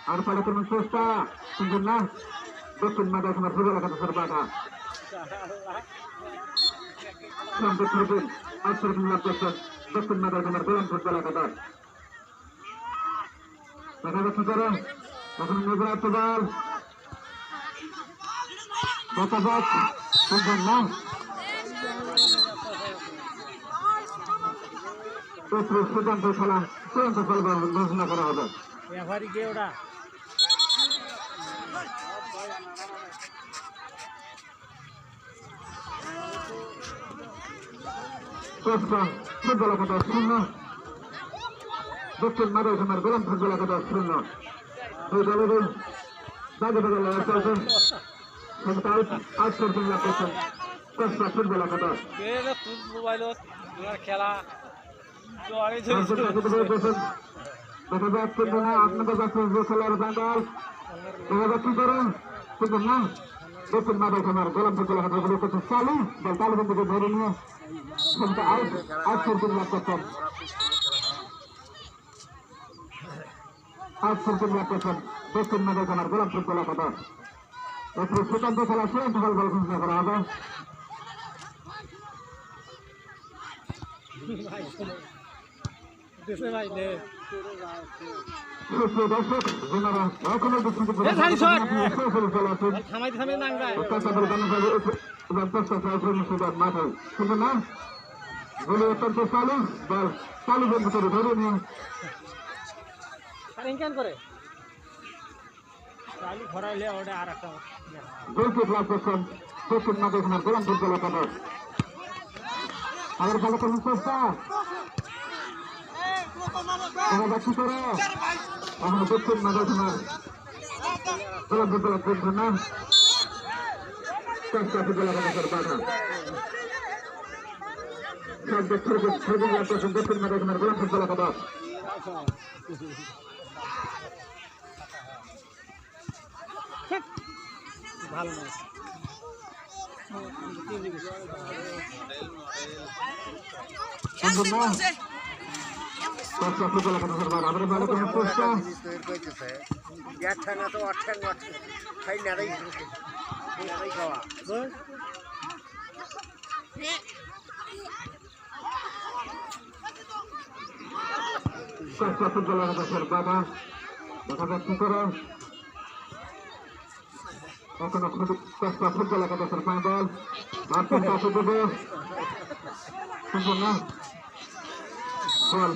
আর পালা করুন চেষ্টা সুন্দর না দক্ষিণ মাঠে তোমার ফুটবল একাদশ বাধা লাভ করছেন দক্ষিণ মাঠে তোমার গোলাম ফুটবল একাদশ দেখা যাচ্ছে করে এখন নির্বাচিত দল দেখা যাক সুন্দর না সিদ্ধান্ত খেলা চূড়ান্ত ফল ঘোষণা করা হবে ফুটবল একাদশ 0 দক্ষিণ মাঠে তোমার গোলাম ফুটবল একাদশ 0 দুই দলেরই বাজে বাজে লড়াই চলছে আউটসোর্সিং লাভ করছেন চেষ্টা ফুটবল একাদশ খেলা দেখা যাচ্ছে আপনাদের কাছে যে খেলার বাঙ্গাল দেখা যাচ্ছে করেন কিন্তু না দক্ষিণ মাঠে তোমার গোলাম ফুটবল একাদশ করছে চালু দল তালুবন থেকে ধরে নিয়ে আউটসোর্সিং লাভ করছেন আউটসোর্সিং লাভ করছেন দক্ষিণ মাঠে তোমার গোলাম ফুটবল একাদশ এরপরে সুকান্ত খেলা চূড়ান্ত ফল ঘোষণা করা হবে দর্শক যারা এখনো মাথায় শুধু না বলে অত্যন্ত চালু দল চালু বন্ধ করে ধরে নিয়ে করে চালু ঘরাইলে ওটা আর একটা গোলকিপ লাভ করছেন দক্ষিণ মাঠে তোমার গোলাম ফুটবল একাদশ আবার ভালো করুন চেষ্টা দেখা যাচ্ছে করে এখন দক্ষিণ মাঠে তোমার গোলাম ফুটবল করছে না চেষ্টা ফুটবল একাদশের বাধা দক্ষিণ মাঠে তোমার গোলাম ফুটবল একাদশ ভালো না বাধা দেখা যাচ্ছে করে এখনো চেষ্টা ফুটবল একাদশের ফাইনাল ভারতের পাশে দেবে সম্পূর্ণ বল